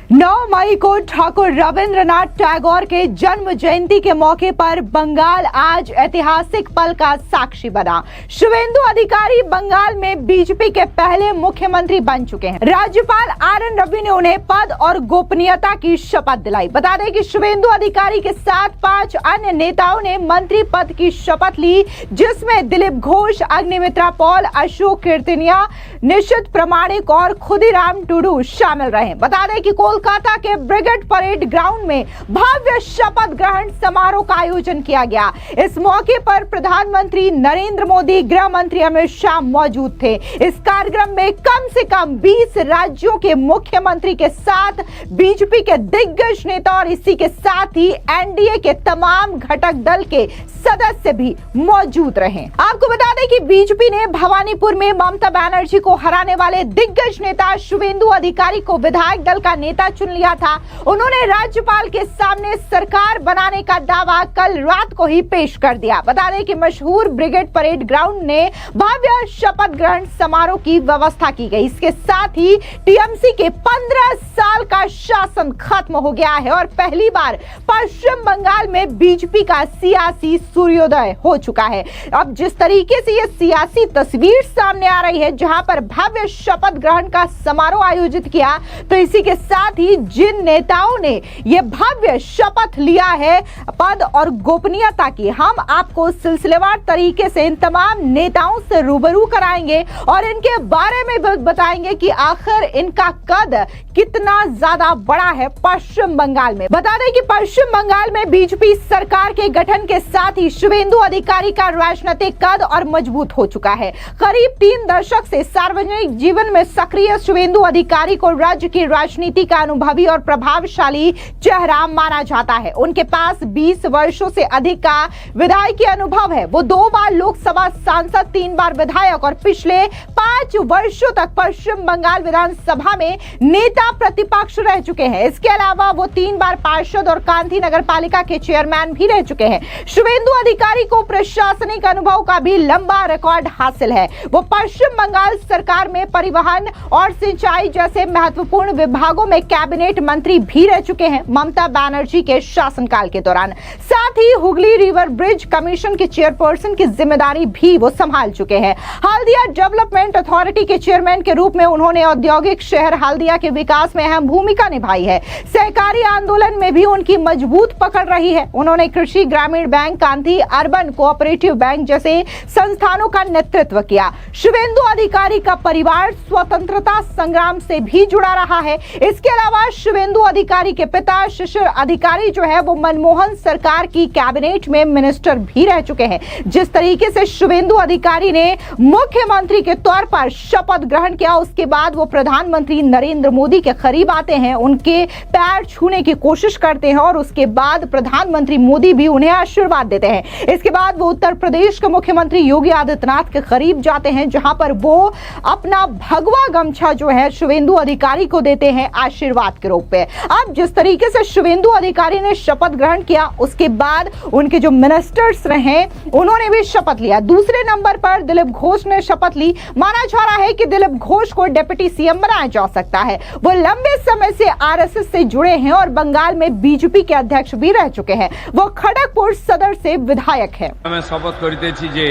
9 मई को ठाकुर रविंद्रनाथ टैगोर के जन्म जयंती के मौके पर बंगाल आज ऐतिहासिक पल का साक्षी बना। शुवेंदु अधिकारी बंगाल में बीजेपी के पहले मुख्यमंत्री बन चुके हैं। राज्यपाल RN रवि ने उन्हें पद और गोपनीयता की शपथ दिलाई। बता दें कि शुवेंदु अधिकारी के साथ 5 अन्य नेताओं ने मंत्री पद की शपथ ली, जिसमें दिलीप घोष, अग्निमित्रा पॉल, अशोक कीर्तनिया, निशित प्रमाणिक और खुदीराम टुडू शामिल रहे। बता दें कि कोलकाता के ब्रिगेड परेड ग्राउंड में भव्य शपथ ग्रहण समारोह का आयोजन किया गया। इस मौके पर प्रधानमंत्री नरेंद्र मोदी, गृह मंत्री अमित शाह मौजूद थे। इस कार्यक्रम में कम से कम 20 राज्यों के मुख्यमंत्री के साथ बीजेपी के दिग्गज नेता और इसी के साथ ही एनडीए के तमाम घटक दल के सदस्य भी मौजूद रहे। आपको बता दें कि बीजेपी ने भवानीपुर में ममता बनर्जी को हराने वाले दिग्गज नेता शुवेंदु अधिकारी को विधायक दल का नेता चुन लिया था। उन्होंने राज्यपाल के सामने सरकार बनाने का दावा कल रात को ही पेश कर दिया। बता दें कि मशहूर ब्रिगेड परेड ग्राउंड ने भव्य शपथ ग्रहण समारोह की व्यवस्था की गई। इसके साथ ही टीएमसी के 15 साल का शासन खत्म हो गया है और पहली बार पश्चिम बंगाल में बीजेपी का सियासी सूर्योदय हो चुका है। अब जिस तरीके से ये सियासी तस्वीर सामने आ रही है, जहां पर भव्य शपथ ग्रहण का समारोह आयोजित किया, तो इसी के साथ ही जिन नेताओं ने ये भव्य शपथ लिया है पद और गोपनीयता की, हम आपको सिलसिलेवार तरीके से इन तमाम नेताओं से रूबरू कराएंगे और इनके बारे में बताएंगे कि आखिर इनका कद कितना ज्यादा बड़ा है पश्चिम बंगाल में। बता दें कि पश्चिम बंगाल में बीजेपी सरकार के गठन के साथ ही शुवेंदु अधिकारी का राजनीतिक कद और मजबूत हो चुका है। करीब 3 दशक से सार्वजनिक जीवन में सक्रिय शुवेंदु अधिकारी को राज्य की राजनीति का अनुभवी और प्रभावशाली चेहरा माना जाता है। उनके पास 20 वर्षों से अधिक का विधायकी अनुभव है। वो 2 बार लोकसभा सांसद, 3 बार विधायक और पिछले 5 वर्षों तक पश्चिम बंगाल विधानसभा में नेता प्रतिपक्ष रह चुके हैं। इसके अलावा वो 3 बार पार्षद और कांधी नगर पालिका के चेयरमैन भी रह चुके हैं। शुवेंदु अधिकारी को प्रशासनिक अनुभव का भी लंबा रिकॉर्ड हासिल है। वो पश्चिम बंगाल सरकार में परिवहन और सिंचाई जैसे महत्वपूर्ण विभागों में कैबिनेट मंत्री भी रह चुके हैं ममता बनर्जी के शासनकाल के दौरान। साथ ही हुगली रिवर ब्रिज कमीशन के चेयरपर्सन की जिम्मेदारी भी वो संभाल चुके हैं। हल्दिया डेवलपमेंट अथॉरिटी के चेयरमैन के रूप में उन्होंने औद्योगिक शहर हल्दिया के विकास में अहम भूमिका निभाई है। सहकारी आंदोलन में भी उनकी मजबूत पकड़ रही है। उन्होंने कृषि ग्रामीण bank, Gandhi urban cooperative bank जैसे संस्थानों का नेतृत्व किया। शुवेंदु अधिकारी का परिवार स्वतंत्रता संग्राम से भी जुड़ा रहा है। इसके अलावा शुवेंदु अधिकारी के पिता शिशिर अधिकारी जो है वो मनमोहन सरकार की कैबिनेट में मिनिस्टर भी रह चुके हैं। जिस तरीके से शुवेंदु अधिकारी ने मुख्यमंत्री के तौर पर शपथ ग्रहण किया, उसके बाद वो प्रधानमंत्री नरेंद्र मोदी के करीब आते हैं, उनके पैर छूने की कोशिश करते हैं और उसके बाद प्रधानमंत्री मोदी भी उन्हें आशीर्वाद देते हैं। इसके बाद वो उत्तर प्रदेश के मुख्यमंत्री योगी आदित्यनाथ के करीब जाते हैं, जहां पर वो अपना भगवा गमछा जो है शुवेंदु अधिकारी को देते हैं आशीर्वाद के रूप में। अब जिस तरीके से शुवेंदु अधिकारी ने शपथ ग्रहण किया, उसके बाद उनके जो मिनिस्टर्स रहे उन्होंने भी शपथ लिया। दूसरे नंबर पर दिलीप घोष ने शपथ ली। माना जा रहा है कि दिलीप घोष को डिप्टी सीएम बनाया जा सकता है। वो लंबे समय से आरएसएस से जुड़े हैं और बंगाल में बीजेपी के अध्यक्ष भी रह चुके हैं। वो खड़गपुर सदर से विधायक है। मैं शपथ करितेछि जे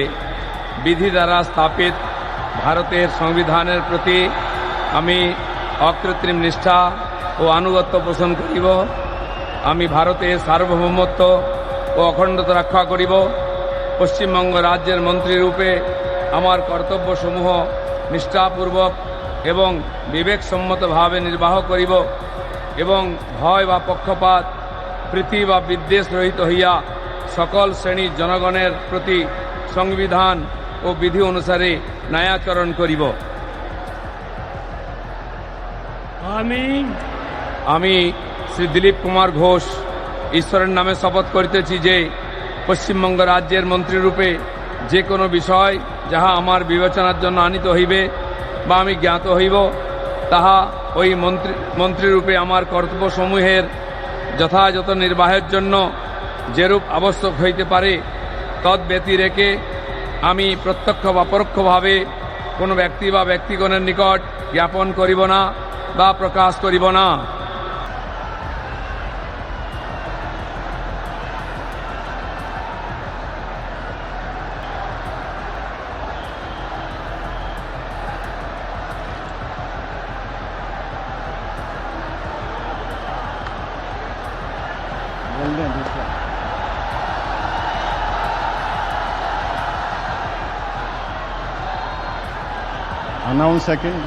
विधि द्वारा स्थापित भारतेर संविधानेर प्रति आमी अकृत्रिम निष्ठा ও আনুগত্য পোষণ করিব। আমি ভারতের সার্বভৌমত্ব ও অখণ্ডতা রক্ষা করিব। পশ্চিমবঙ্গ রাজ্যের মন্ত্রী রূপে আমার কর্তব্যসমূহ নিষ্ঠাপূর্বক এবং বিবেকসম্মতভাবে নির্বাহ করিব এবং ভয় বা পক্ষপাত প্রীতি বা বিদ্বেষ রহিত হইয়া সকল শ্রেণীর জনগণের প্রতি সংবিধান ও বিধি অনুসারে ন্যায়াচরণ করিব। আমি শ্রী দিলীপ কুমার ঘোষ ঈশ্বরের নামে শপথ করিতেছি যে পশ্চিমবঙ্গ রাজ্যের মন্ত্রী রূপে যে কোনো বিষয় যাহা আমার বিবেচনার জন্য আনিত হইবে বা আমি জ্ঞাত হইব, তাহা ওই মন্ত্রী রূপে আমার কর্তব্যসমূহের যথাযথ নির্বাহের জন্য যেরূপ আবশ্যক হইতে পারে তদ ব্যতিরেকে আমি প্রত্যক্ষ বা পরোক্ষভাবে কোনো ব্যক্তি বা ব্যক্তিগণের নিকট জ্ঞাপন করিব না বা প্রকাশ করিব না। Announce second.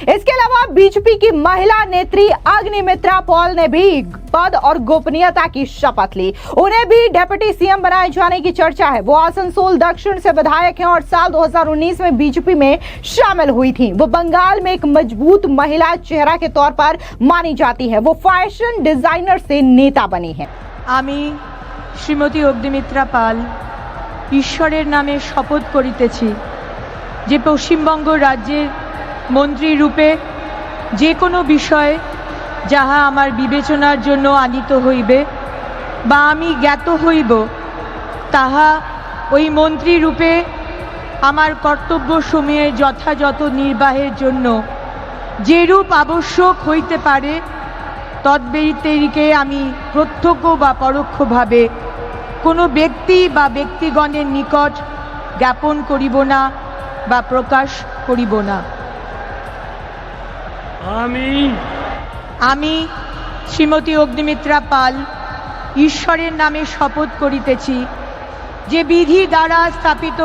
इसके अलावा बीजेपी की महिला नेत्री अग्निमित्रा पॉल ने भी पद और गोपनीयता की शपथ ली। उन्हें भी डिप्टी सीएम बनाए जाने की चर्चा है। वो आसनसोल दक्षिण से विधायक हैं और साल 2019 में बीजेपी में शामिल हुई थी। वो बंगाल में एक मजबूत महिला चेहरा के तौर पर मानी जाती है। वो फैशन डिजाइनर से नेता बनी है। আমি শ্রীমতী অগ্নিমিত্রা পাল ঈশ্বরের নামে শপথ করিতেছি যে পশ্চিমবঙ্গ রাজ্যের মন্ত্রী রূপে যে কোনো বিষয় যাহা আমার বিবেচনার জন্য আনিত হইবে বা আমি জ্ঞাত হইব তাহা ওই মন্ত্রী রূপে আমার কর্তব্যসমূহের যথাযথ নির্বাহের জন্য যেরূপ আবশ্যক হইতে পারে তদ্ব্যতিরিকে আমি প্রত্যক্ষ বা পরোক্ষভাবে কোনো ব্যক্তি বা ব্যক্তিগণের নিকট জ্ঞাপন করিব না বা প্রকাশ করিব না। আমি শ্রীমতী অগ্নিমিত্রা পাল ঈশ্বরের নামে শপথ করিতেছি যে বিধি দ্বারা স্থাপিত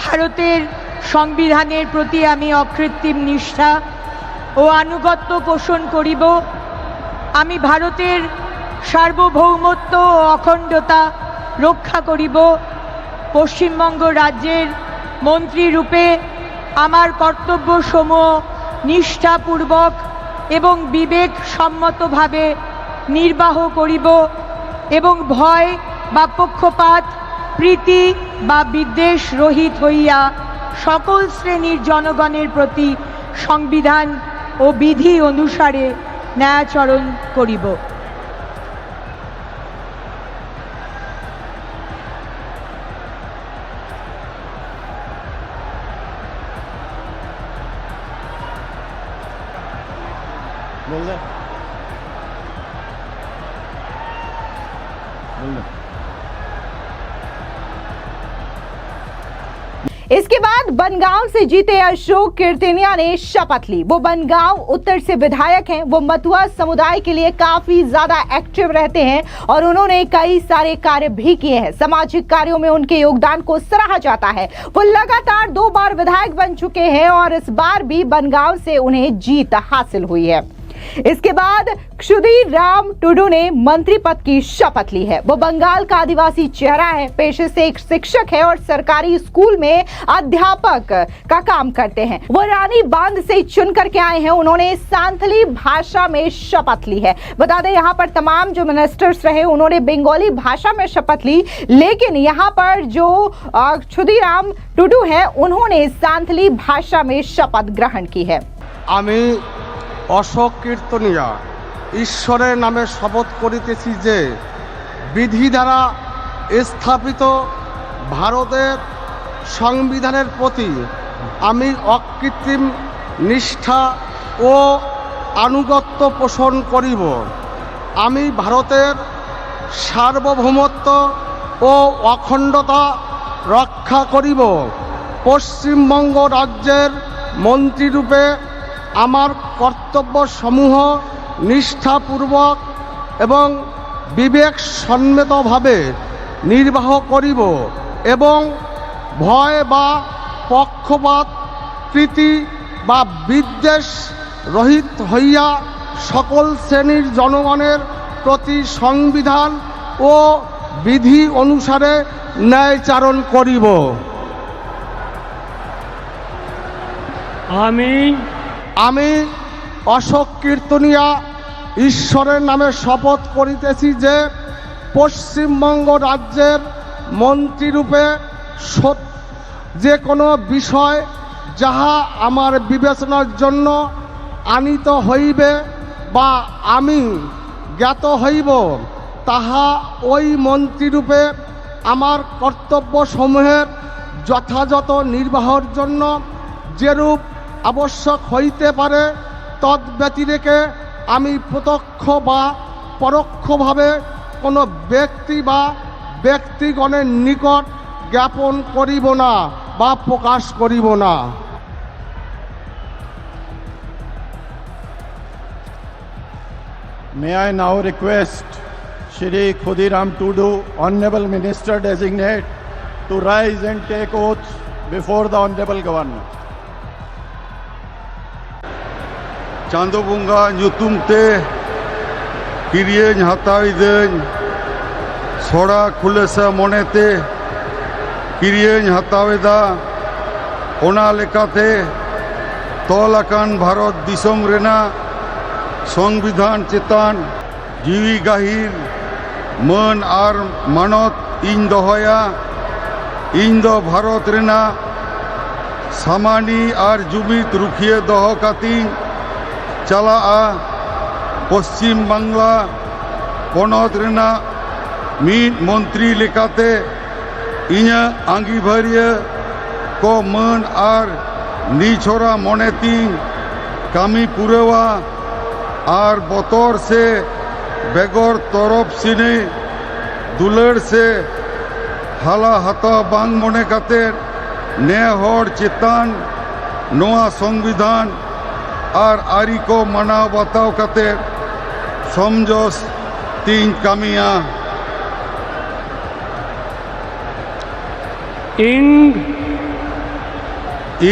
ভারতের সংবিধানের প্রতি আমি অকৃত্রিম নিষ্ঠা ও আনুগত্য পোষণ করিব। আমি ভারতের সার্বভৌমত্ব ও অখণ্ডতা রক্ষা করিব। পশ্চিমবঙ্গ রাজ্যের মন্ত্রী রূপে আমার কর্তব্যসমূহ নিষ্ঠাপূর্বক এবং বিবেকসম্মতভাবে নির্বাহ করিব এবং ভয় বা পক্ষপাত প্রীতি বা বিদ্বেষ রহিত হইয়া সকল শ্রেণীর জনগণের প্রতি সংবিধান ও বিধি অনুসারে ন্যায়াচরণ করিব। बोल दे इसके बाद बनगांव से जीते अशोक कीर्तिनिया ने शपथ ली। वो बनगांव उत्तर से विधायक हैं। वो मथुआ समुदाय के लिए काफी ज्यादा एक्टिव रहते हैं और उन्होंने कई सारे कार्य भी किए हैं। सामाजिक कार्यों में उनके योगदान को सराहा जाता है। वो लगातार 2 बार विधायक बन चुके हैं और इस बार भी बनगांव से उन्हें जीत हासिल हुई है। इसके बाद क्षुदीराम टुडू ने मंत्री पद की शपथ ली है। वो बंगाल का आदिवासी चेहरा है, पेशे से एक शिक्षक है और सरकारी स्कूल में अध्यापक का काम करते हैं। वो रानी बांध से चुन करके आए हैं। उन्होंने सांथली भाषा में शपथ ली है। बता दें यहाँ पर तमाम जो मिनिस्टर्स रहे उन्होंने बंगाली भाषा में शपथ ली, लेकिन यहाँ पर जो क्षुदीराम टुडू है उन्होंने सांथली भाषा में शपथ ग्रहण की है। অশোক কীর্তনিয়া ঈশ্বরের নামে শপথ করিতেছি যে বিধি দ্বারা স্থাপিত ভারতের সংবিধানের প্রতি আমি অকৃত্রিম নিষ্ঠা ও আনুগত্য পোষণ করিব। আমি ভারতের সার্বভৌমত্ব ও অখণ্ডতা রক্ষা করিব। পশ্চিমবঙ্গ রাজ্যের মন্ত্রীরূপে আমার কর্তব্যসমূহ নিষ্ঠাপূর্বক এবং বিবেকসম্মতভাবে নির্বাহ করিব এবং ভয় বা পক্ষপাত প্রীতি বা বিদ্বেষ রহিত হইয়া সকল শ্রেণীর জনগণের প্রতি সংবিধান ও বিধি অনুসারে ন্যায়চারণ করিব। আমি অশোক কীর্তনিয়া ঈশ্বরের নামে শপথ করিতেছি যে পশ্চিমবঙ্গ রাজ্যের মন্ত্রীরূপে যে কোনো বিষয় যাহা আমার বিবেচনার জন্য আনিত হইবে বা আমি জ্ঞাত হইব তাহা ওই মন্ত্রীরূপে আমার কর্তব্যসমূহের যথাযথ নির্বাহের জন্য যেরূপ আবশ্যক হইতে পারে তদ্ব্যতিরেকে আমি প্রত্যক্ষ বা পরোক্ষভাবে কোনো ব্যক্তি বা ব্যক্তিগণের নিকট জ্ঞাপন করিব না বা প্রকাশ করিব না। May I now request Shri Khudiram Tudu, Honorable Minister Designate, to rise and take oath before the Honorable Governor. Chandobunga Nyutumte Kiriyen Hataiden Sora Kulesa Monete Kiriyen Hataveda Ona Lekate Tolakan Bharot Disom Rena সংবিধান চেতন GB গাহির মন আর মানত in দহয়া in the Bharat রেনা সামানি আর জুমিত রুখিয়ে দহ কাতিং চালাআ পশ্চিম বাংলা পনত রেনা মিদ মন্ত্রী লেকাতে ইঞা আঙ্গিভারিয়া কো মন আর নিছরা মনেতিং কামি পুরেওয়া আর বতর সে বেগর তরফ সিনে দুলর সে হালা হাতা বাং মনে কাতের নে হর চেতান নোয়া সংবিধান আর আরিকো মানাও বাতাও কাতের সমজস তিন কামিয়া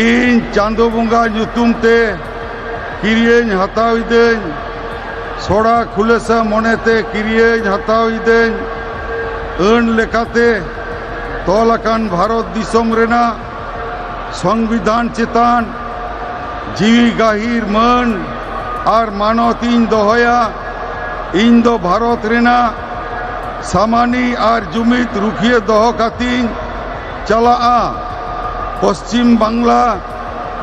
ইন Chandobonga nyutumte Kiriyen Hataiden Sora Kulesa Monete Kiriyen Hataiden Earn Lekate Tolakan Bharot Disom Rena Songvidhan Chetan Jiwi Gahir Man Ar Manot in Dohoya Indo Bharot Rena Samani Ar Jumit Rukhiye Dohokatin Chalaa Paschim Bangla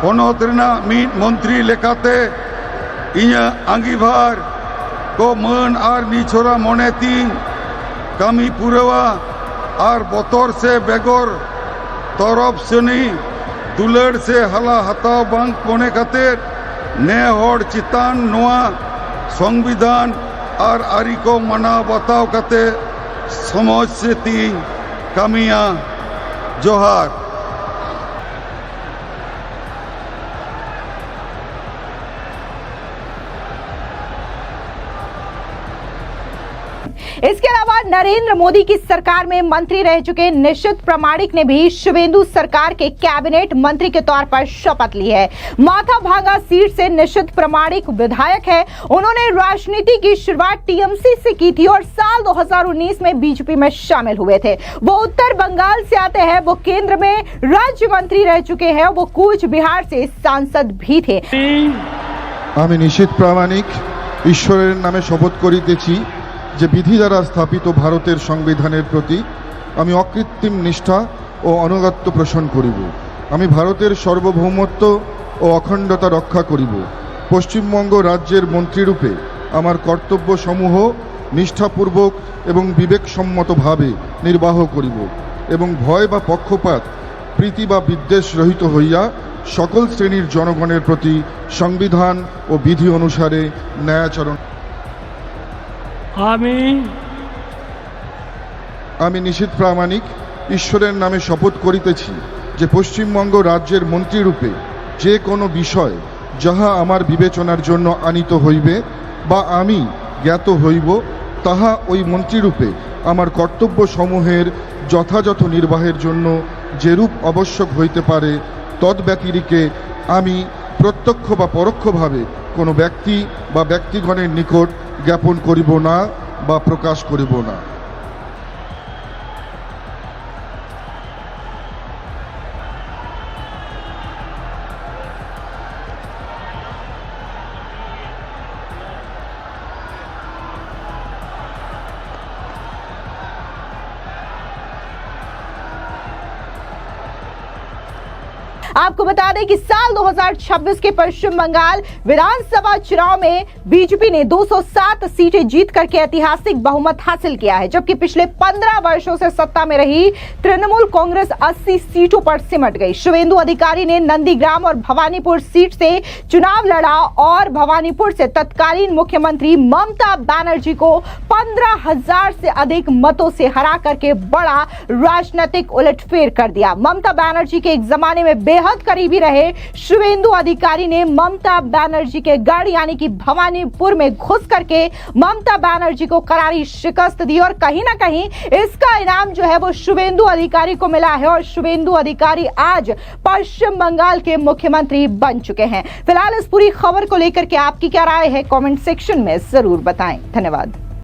Panat রেনা মিদ মন্ত্রী লেখাতে ইঞা আঙ্গিভার কো মন আর নিছরা মনে তিন কামি পুরেওয়া আর বতর সে বেগর তরফ Sony দুলর সে হালা হাতাও বাং মনে কাতের নে হর চিতান নোয়া সংবিধান আর আরিকো মানা বাতাও কাতে সমাজ সে তিন কামিয়া জোহার। इसके अलावा नरेंद्र मोदी की सरकार में मंत्री रह चुके निशित प्रामाणिक ने भी शिवेंदु सरकार के कैबिनेट मंत्री के तौर पर शपथ ली है। माथा भांगा सीट से निशित प्रामाणिक विधायक है। उन्होंने राजनीति की शुरुआत टीएमसी से की थी और साल 2019 में बीजेपी में शामिल हुए थे। वो उत्तर बंगाल से आते हैं, वो केंद्र में राज्य मंत्री रह चुके हैं, वो कूच बिहार से सांसद भी थे। আমি নিশিত প্রামাণিক ঈশ্বরের নামে শপথ করিতেছি যে বিধি দ্বারা স্থাপিত ভারতের সংবিধানের প্রতি আমি অকৃত্রিম নিষ্ঠা ও আনুগত্য পোষণ করিব। আমি ভারতের সার্বভৌমত্ব ও অখণ্ডতা রক্ষা করিব। পশ্চিমবঙ্গ রাজ্যের মন্ত্রীরূপে আমার কর্তব্যসমূহ নিষ্ঠাপূর্বক এবং বিবেকসম্মতভাবে নির্বাহ করিব এবং ভয় বা পক্ষপাত প্রীতি বা বিদ্বেষ রহিত হইয়া সকল শ্রেণীর জনগণের প্রতি সংবিধান ও বিধি অনুসারে ন্যায়াচরণ। আমি নিশিত প্রামাণিক ঈশ্বরের নামে শপথ করিতেছি যে পশ্চিমবঙ্গ রাজ্যের মন্ত্রীরূপে যে কোনো বিষয় যাহা আমার বিবেচনার জন্য আনিত হইবে বা আমি জ্ঞাত হইব তাহা ওই মন্ত্রীরূপে আমার কর্তব্যসমূহের যথাযথ নির্বাহের জন্য যেরূপ আবশ্যক হইতে পারে তদ্ব্যতিরিকে আমি প্রত্যক্ষ বা পরোক্ষভাবে কোনো ব্যক্তি বা ব্যক্তিগণের নিকট জ্ঞাপন করিব না বা প্রকাশ করিব না। आपको बता दें कि साल 2026 के पश्चिम बंगाल विधानसभा चुनाव में बीजेपी ने 207 सीटें जीत करके ऐतिहासिक बहुमत हासिल किया है, जबकि पिछले 15 वर्षों से सत्ता में रही तृणमूल कांग्रेस 80 सीटों पर सिमट गई। शुवेंदु अधिकारी ने नंदीग्राम और भवानीपुर सीट से चुनाव लड़ा और भवानीपुर से तत्कालीन मुख्यमंत्री ममता बनर्जी को 15,000 से अधिक मतों से हरा करके बड़ा राजनीतिक उलटफेर कर दिया। ममता बनर्जी के एक जमाने में बेहद करीबी रहे शुवेंदु अधिकारी ने ममता बनर्जी के गढ़ यानी कि भवानीपुर में घुस करके ममता बनर्जी को करारी शिकस्त दी और कहीं ना कहीं इसका इनाम जो है वो शुवेंदु अधिकारी को मिला है और शुवेंदु अधिकारी आज पश्चिम बंगाल के मुख्यमंत्री बन चुके हैं। फिलहाल इस पूरी खबर को लेकर के आपकी क्या राय है, कमेंट सेक्शन में जरूर बताएं। धन्यवाद।